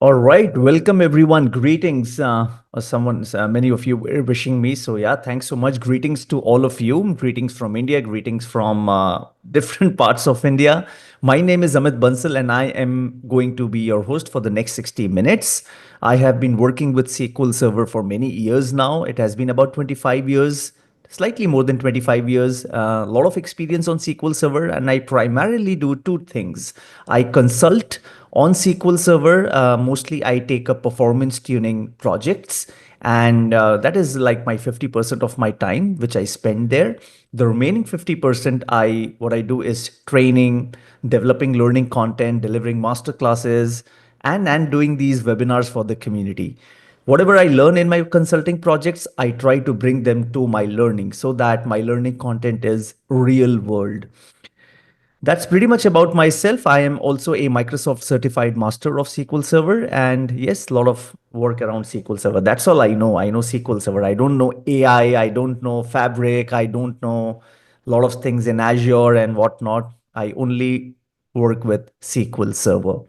All right, welcome everyone. Greetings. Many of you were wishing me. So yeah, thanks so much. Greetings to all of you. Greetings from India. Greetings from different parts of India. My name is Amit Bansal, and I am going to be your host for the next 60 minutes. I have been working with SQL Server for many years now. It has been about 25 years, slightly more than 25 years, a lot of experience on SQL Server, and I primarily do two things. I consult on SQL Server. Mostly I take up performance tuning projects, and that is like my 50% of my time, which I spend there. The remaining 50%, what I do is training, developing learning content, delivering master classes, and doing these webinars for the community. Whatever I learn in my consulting projects, I try to bring them to my learning so that my learning content is real world. That's pretty much about myself. I am also a Microsoft certified master of SQL Server. And yes, a lot of work around SQL Server. That's all I know. I know SQL Server. I don't know AI. I don't know Fabric. I don't know a lot of things in Azure and whatnot. I only work with SQL Server.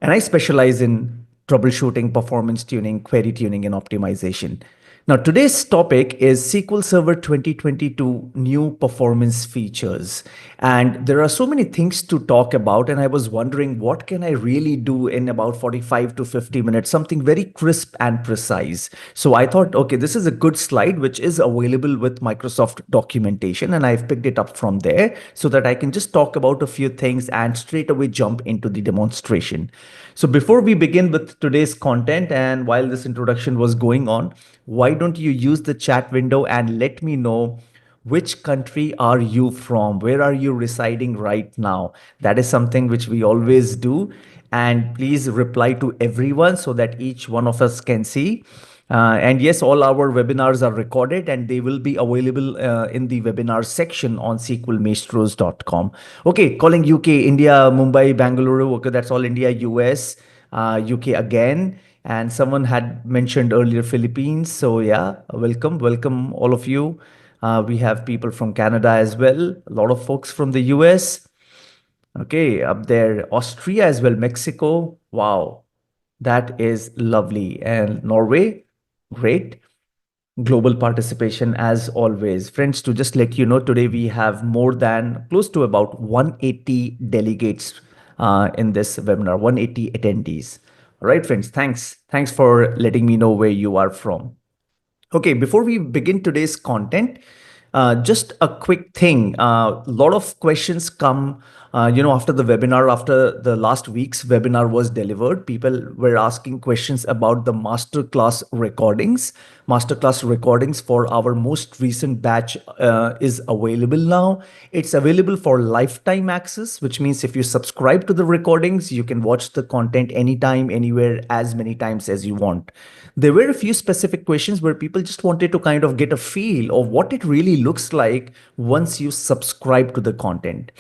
And I specialize in troubleshooting, performance tuning, query tuning, and optimization. Now, today's topic is SQL Server 2022 new performance features. And there are so many things to talk about. And I was wondering, what can I really do in about 45 to 50 minutes? Something very crisp and precise. So I thought, okay, this is a good slide, which is available with Microsoft documentation. And I've picked it up from there so that I can just talk about a few things and straight away jump into the demonstration. So before we begin with today's content, and while this introduction was going on, why don't you use the chat window and let me know which country are you from? Where are you residing right now? That is something which we always do. And please reply to everyone so that each one of us can see. And yes, all our webinars are recorded and they will be available in the webinar section on sqlmaestros.com. Okay, calling UK, India, Mumbai, Bangalore. Okay, that's all India, US, UK again. And someone had mentioned earlier Philippines. So yeah, welcome all of you. We have people from Canada as well, a lot of folks from the US. Okay, up there, Austria as well, Mexico. Wow, that is lovely. And Norway, great. Global participation as always. Friends, to just let you know, today we have more than close to about 180 delegates in this webinar, 180 attendees. All right, friends, thanks. Thanks for letting me know where you are from. Okay, before we begin today's content, just a quick thing. A lot of questions come, after the webinar, after the last week's webinar was delivered, people were asking questions about the masterclass recordings. Masterclass recordings for our most recent batch is available now. It's available for lifetime access, which means if you subscribe to the recordings, you can watch the content anytime, anywhere, as many times as you want. There were a few specific questions where people just wanted to kind of get a feel of what it really looks like once you subscribe to the content.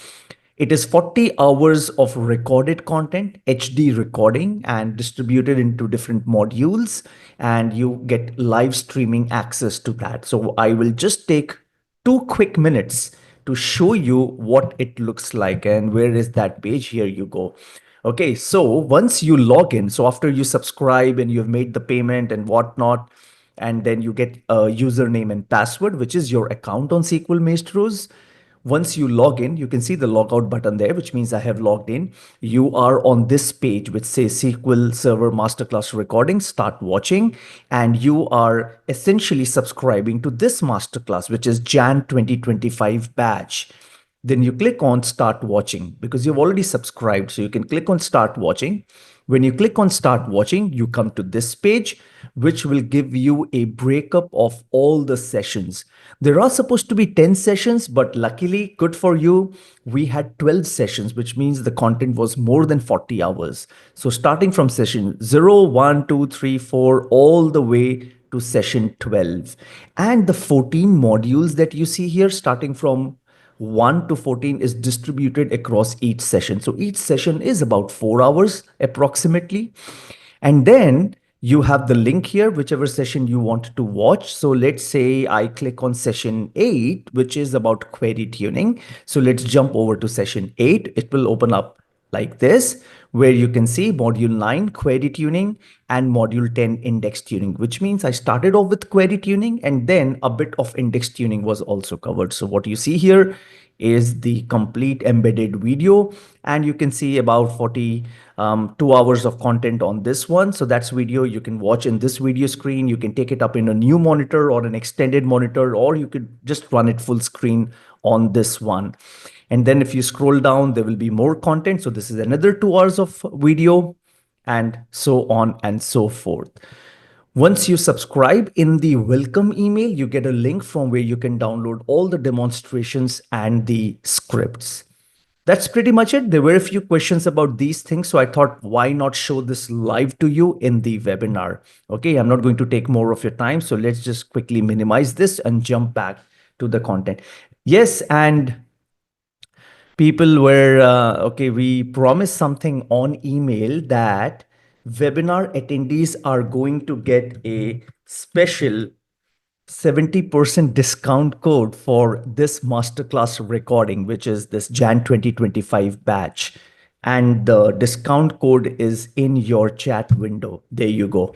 It is 40 hours of recorded content, HD recording, and distributed into different modules, and you get live streaming access to that. So I will just take 2 quick minutes to show you what it looks like. And where is that page? Here you go. Okay, so once you log in, so after you subscribe and you've made the payment and whatnot, and then you get a username and password, which is your account on SQL Maestros. Once you log in, you can see the logout button there, which means I have logged in. You are on this page, which says SQL Server Masterclass Recording, start watching, and you are essentially subscribing to this masterclass, which is Jan 2025 batch. Then you click on start watching because you've already subscribed. So you can click on start watching. When you click on start watching, you come to this page, which will give you a breakup of all the sessions. There are supposed to be 10 sessions, but luckily, good for you, we had 12 sessions, which means the content was more than 40 hours. So starting from session 0, 1, 2, 3, 4, all the way to session 12. And the 14 modules that you see here, starting from 1 to 14 is distributed across each session. So each session is about 4 hours approximately. And then you have the link here, whichever session you want to watch. So let's say I click on session 8, which is about query tuning. So let's jump over to session 8. It will open up like this, where you can see module 9 query tuning and module 10 index tuning, which means I started off with query tuning and then a bit of index tuning was also covered. So what you see here is the complete embedded video, and you can see about 2 hours of content on this one. So that's video you can watch in this video screen. You can take it up in a new monitor or an extended monitor, or you could just run it full screen on this one. And then if you scroll down, there will be more content. So this is another 2 hours of video, and so on and so forth. Once you subscribe in the welcome email, you get a link from where you can download all the demonstrations and the scripts. That's pretty much it. There were a few questions about these things, so I thought, why not show this live to you in the webinar? Okay, I'm not going to take more of your time, so let's just quickly minimize this and jump back to the content. Yes, and people were, okay, we promised something on email that webinar attendees are going to get a special 70% discount code for this masterclass recording, which is this Jan 2025 batch. And the discount code is in your chat window. There you go.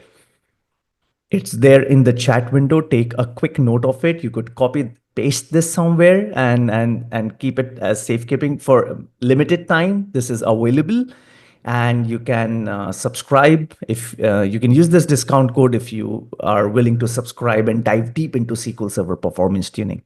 It's there in the chat window. Take a quick note of it. You could copy, paste this somewhere and keep it as safekeeping for limited time. This is available. And you can subscribe if you can use this discount code if you are willing to subscribe and dive deep into SQL Server performance tuning.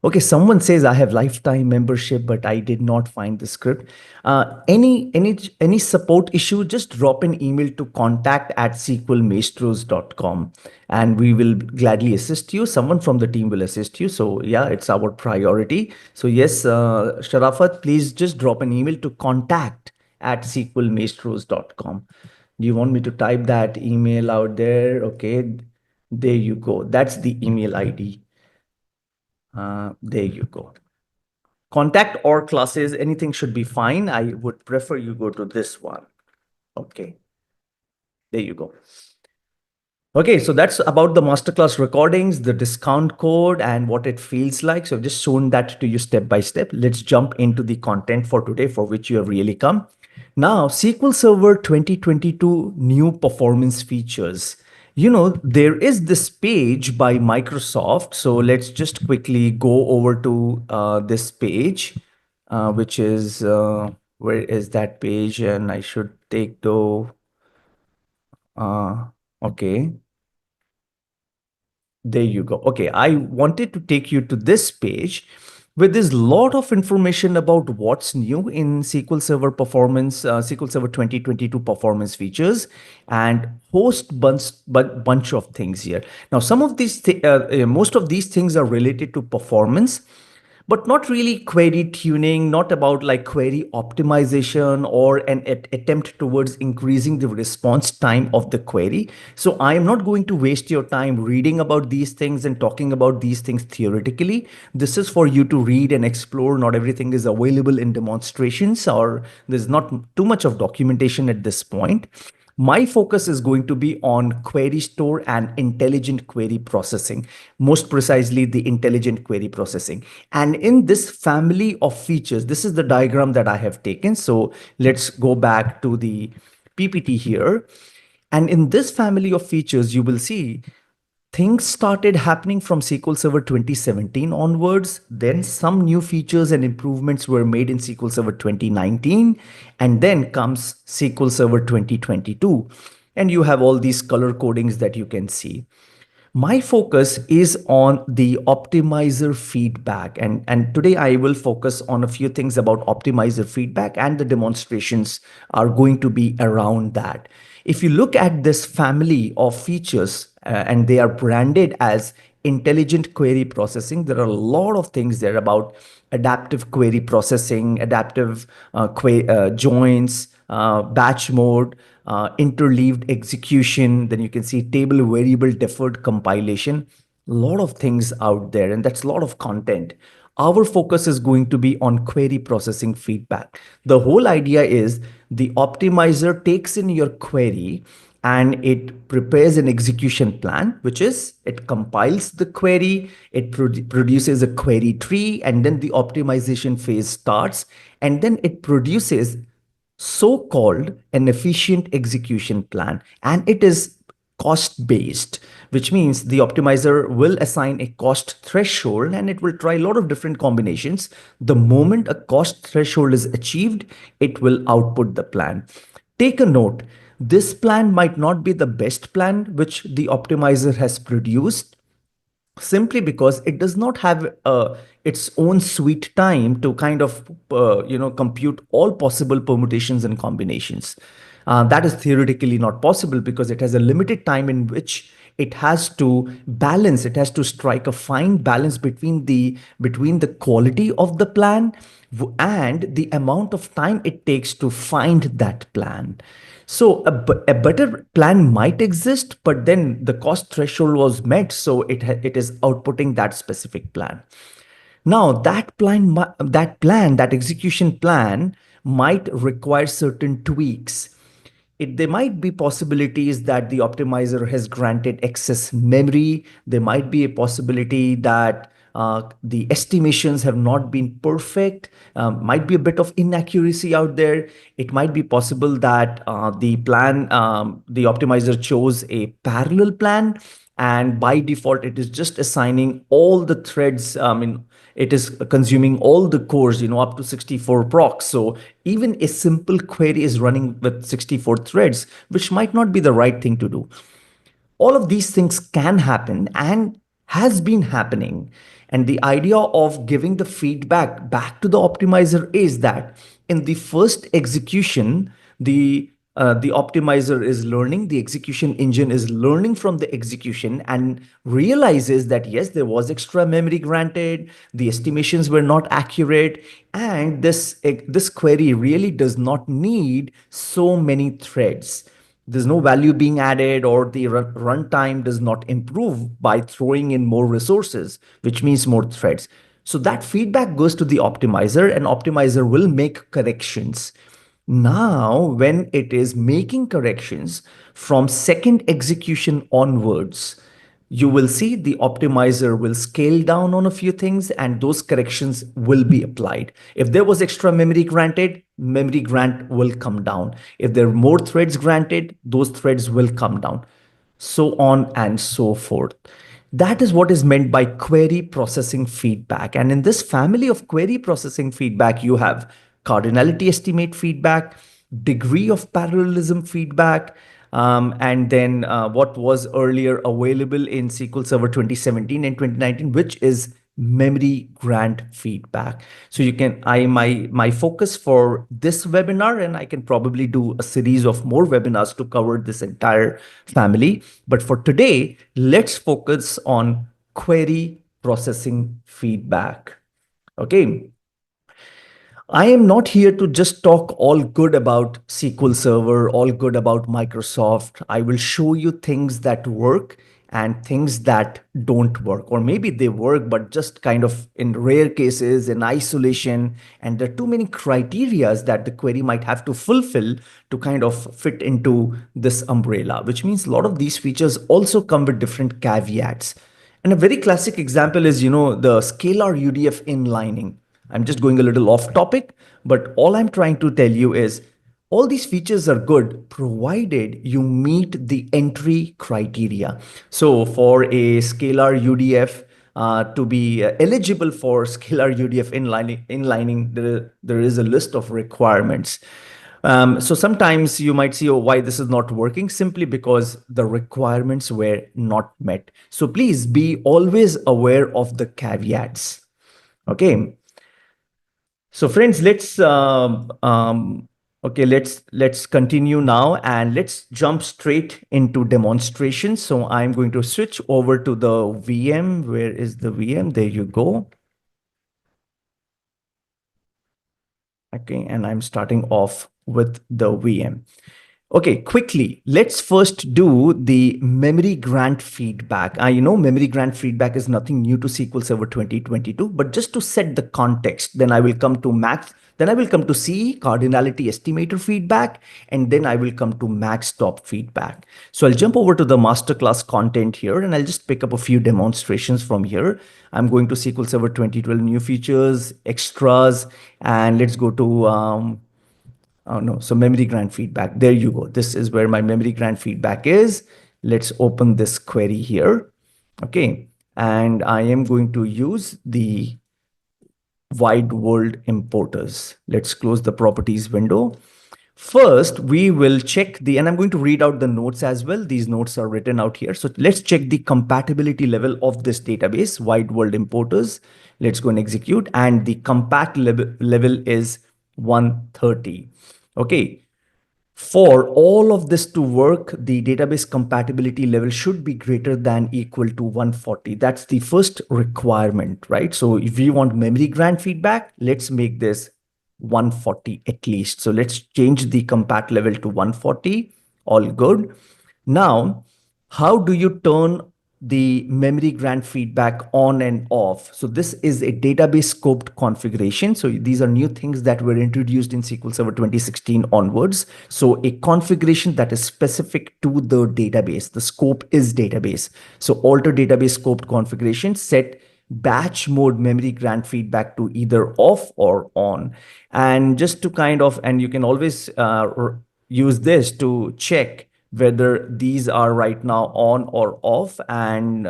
Okay, someone says I have lifetime membership, but I did not find the script. Any support issue, just drop an email to contact@sqlmaestros.com and we will gladly assist you. Someone from the team will assist you. So yeah, it's our priority. So yes, Sharafat, please just drop an email to contact@sqlmaestros.com. Do you want me to type that email out there? Okay, there you go. That's the email ID. There you go. Contact or classes, anything should be fine. I would prefer you go to this one. Okay. There you go. Okay, so that's about the masterclass recordings, the discount code, and what it feels like. So I've just shown that to you step by step. Let's jump into the content for today, for which you have really come. Now, SQL Server 2022 new performance features. You know, there is this page by Microsoft. So let's just quickly go over to this page, which is, where is that page? And I should take the, okay. There you go. Okay, I wanted to take you to this page where there's a lot of information about what's new in SQL Server performance, SQL Server 2022 performance features, and bunch of things here. Now, some of these, most of these things are related to performance, but not really query tuning, not about like query optimization or an attempt towards increasing the response time of the query. So I am not going to waste your time reading about these things and talking about these things theoretically. This is for you to read and explore. Not everything is available in demonstrations, or there's not too much of documentation at this point. My focus is going to be on query store and intelligent query processing, most precisely the intelligent query processing. And in this family of features, this is the diagram that I have taken. So let's go back to the PPT here. And in this family of features, you will see things started happening from SQL Server 2017 onwards. Then some new features and improvements were made in SQL Server 2019. And then comes SQL Server 2022. And you have all these color codings that you can see. My focus is on the optimizer feedback. And today I will focus on a few things about optimizer feedback, and the demonstrations are going to be around that. If you look at this family of features, and they are branded as intelligent query processing, there are a lot of things there about adaptive query processing, adaptive joins, batch mode, interleaved execution. Then you can see table variable deferred compilation. A lot of things out there, and that's a lot of content. Our focus is going to be on query processing feedback. The whole idea is the optimizer takes in your query and it prepares an execution plan, which is it compiles the query, it produces a query tree, and then the optimization phase starts, and then it produces so-called an efficient execution plan, and it is cost based, which means the optimizer will assign a cost threshold and it will try a lot of different combinations. The moment a cost threshold is achieved, it will output the plan. Take a note, this plan might not be the best plan which the optimizer has produced, simply because it does not have its own sweet time to kind of compute all possible permutations and combinations. That is theoretically not possible because it has a limited time in which it has to balance, it has to strike a fine balance between the quality of the plan and the amount of time it takes to find that plan. So a better plan might exist, but then the cost threshold was met, so it is outputting that specific plan. Now that execution plan might require certain tweaks. There might be possibilities that the optimizer has granted excess memory. There might be a possibility that the estimations have not been perfect. Might be a bit of inaccuracy out there. It might be possible that the optimizer chose a parallel plan, and by default, it is just assigning all the threads. It is consuming all the cores, up to 64 procs. So even a simple query is running with 64 threads, which might not be the right thing to do. All of these things can happen and has been happening. And the idea of giving the feedback back to the optimizer is that in the first execution, the optimizer is learning, the execution engine is learning from the execution and realizes that yes, there was extra memory granted, the estimations were not accurate, and this query really does not need so many threads. There's no value being added, or the runtime does not improve by throwing in more resources, which means more threads. So that feedback goes to the optimizer, and optimizer will make corrections. Now, when it is making corrections from second execution onwards, you will see the optimizer will scale down on a few things and those corrections will be applied. If there was extra memory granted, memory grant will come down. If there are more threads granted, those threads will come down, so on and so forth. That is what is meant by query processing feedback. And in this family of query processing feedback, you have cardinality estimate feedback, degree of parallelism feedback, and then what was earlier available in SQL Server 2017 and 2019, which is memory grant feedback. So you can, my focus for this webinar, and I can probably do a series of more webinars to cover this entire family. But for today, let's focus on query processing feedback. Okay. I am not here to just talk all good about SQL Server, all good about Microsoft. I will show you things that work and things that don't work. Or maybe they work, but just kind of in rare cases, in isolation. And there are too many criterias that the query might have to fulfill to kind of fit into this umbrella, which means a lot of these features also come with different caveats. And a very classic example is, the scalar UDF inlining. I'm just going a little off topic, but all I'm trying to tell you is all these features are good provided you meet the entry criteria. So for a scalar UDF to be eligible for scalar UDF inlining, there is a list of requirements. So sometimes you might see, oh, why this is not working, simply because the requirements were not met. So please be always aware of the caveats. Okay. So friends, let's continue now and let's jump straight into demonstration. So I'm going to switch over to the VM. Where is the VM? There you go. Okay, and I'm starting off with the VM. Okay, quickly, let's first do the memory grant feedback. Memory grant feedback is nothing new to SQL Server 2022, but just to set the context, then I will come to max, then I will come to C, cardinality estimator feedback, and then I will come to max stop feedback. So I'll jump over to the masterclass content here, and I'll just pick up a few demonstrations from here. I'm going to SQL Server 2012 new features, extras, and let's go to oh no, so memory grant feedback. There you go. This is where my memory grant feedback is. Let's open this query here. Okay. And I am going to use the wide world importers. Let's close the properties window. First, we will check and I'm going to read out the notes as well. These notes are written out here. So let's check the compatibility level of this database, wide world importers. Let's go and execute. And the compat level is 130. Okay. For all of this to work, the database compatibility level should be greater than equal to 140. That's the first requirement, right? So if we want memory grant feedback, let's make this 140 at least. So let's change the compat level to 140. All good. Now, how do you turn the memory grant feedback on and off? So this is a database scoped configuration. So these are new things that were introduced in SQL Server 2016 onwards. So a configuration that is specific to the database. The scope is database. So alter database scoped configuration, set batch mode memory grant feedback to either off or on. And just to and you can always use this to check whether these are right now on or off. And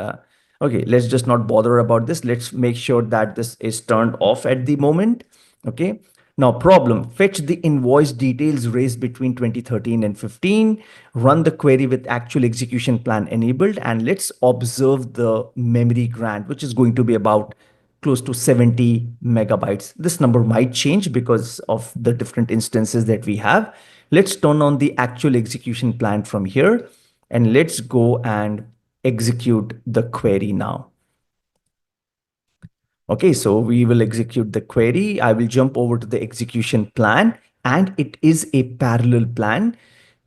okay, let's just not bother about this. Let's make sure that this is turned off at the moment. Okay. Now problem, fetch the invoice details raised between 2013 and 15, run the query with actual execution plan enabled, and let's observe the memory grant, which is going to be about close to 70 megabytes. This number might change because of the different instances that we have. Let's turn on the actual execution plan from here, and let's go and execute the query now. Okay, so we will execute the query. I will jump over to the execution plan, and it is a parallel plan.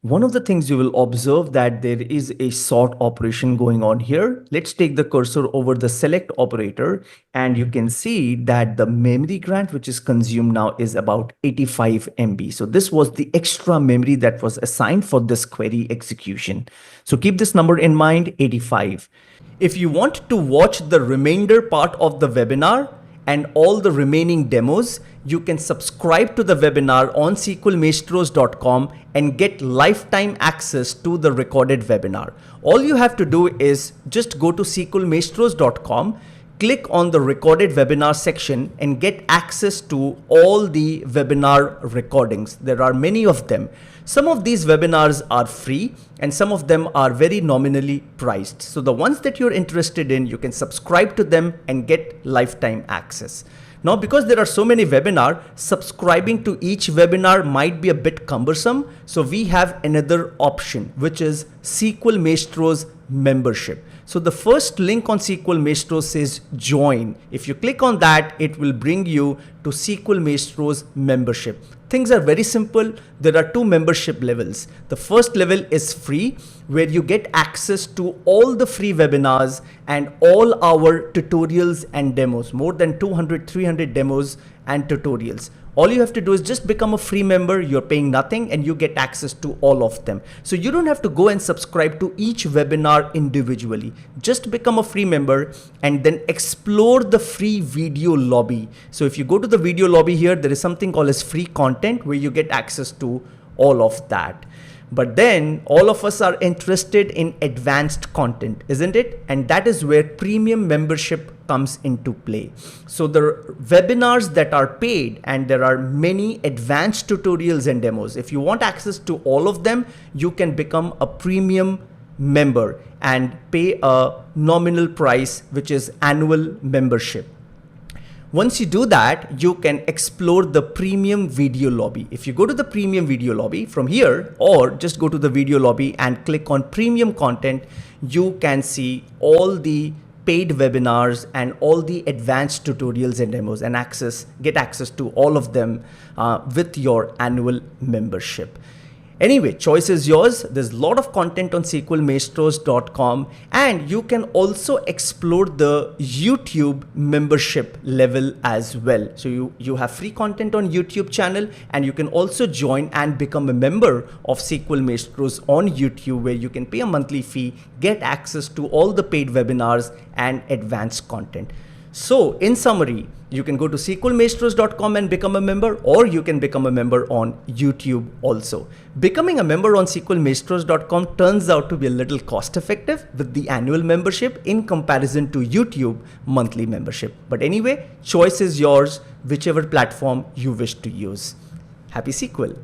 One of the things you will observe that there is a sort operation going on here. Let's take the cursor over the select operator, and you can see that the memory grant which is consumed now is about 85 MB. So this was the extra memory that was assigned for this query execution. So keep this number in mind, 85. If you want to watch the remainder part of the webinar and all the remaining demos, you can subscribe to the webinar on sqlmaestros.com and get lifetime access to the recorded webinar. All you have to do is just go to sqlmaestros.com, click on the recorded webinar section and get access to all the webinar recordings. There are many of them. Some of these webinars are free and some of them are very nominally priced. So the ones that you're interested in, you can subscribe to them and get lifetime access. Now, because there are so many webinars, subscribing to each webinar might be a bit cumbersome. So we have another option, which is SQL Maestros membership. So the first link on SQL Maestros says join. If you click on that, it will bring you to SQL Maestros membership. Things are very simple. There are two membership levels. The first level is free, where you get access to all the free webinars and all our tutorials and demos, more than 200, 300 demos and tutorials. All you have to do is just become a free member. You're paying nothing and you get access to all of them. So you don't have to go and subscribe to each webinar individually. Just become a free member and then explore the free video lobby. So if you go to the video lobby here, there is something called as free content where you get access to all of that. But then all of us are interested in advanced content, isn't it? And that is where premium membership comes into play. So the webinars that are paid, and there are many advanced tutorials and demos. If you want access to all of them, you can become a premium member and pay a nominal price, which is annual membership. Once you do that, you can explore the premium video lobby. If you go to the premium video lobby from here, or just go to the video lobby and click on premium content, you can see all the paid webinars and all the advanced tutorials and demos and get access to all of them with your annual membership. Anyway, choice is yours. There's a lot of content on SQLmaestros.com, and you can also explore the YouTube membership level as well. So you have free content on YouTube channel, and you can also join and become a member of SQL Maestros on YouTube, where you can pay a monthly fee, get access to all the paid webinars and advanced content. So in summary, you can go to SQLmaestros.com and become a member, or you can become a member on YouTube also. Becoming a member on SQLmaestros.com turns out to be a little cost effective with the annual membership in comparison to YouTube monthly membership. But anyway, choice is yours, whichever platform you wish to use. Happy SQL.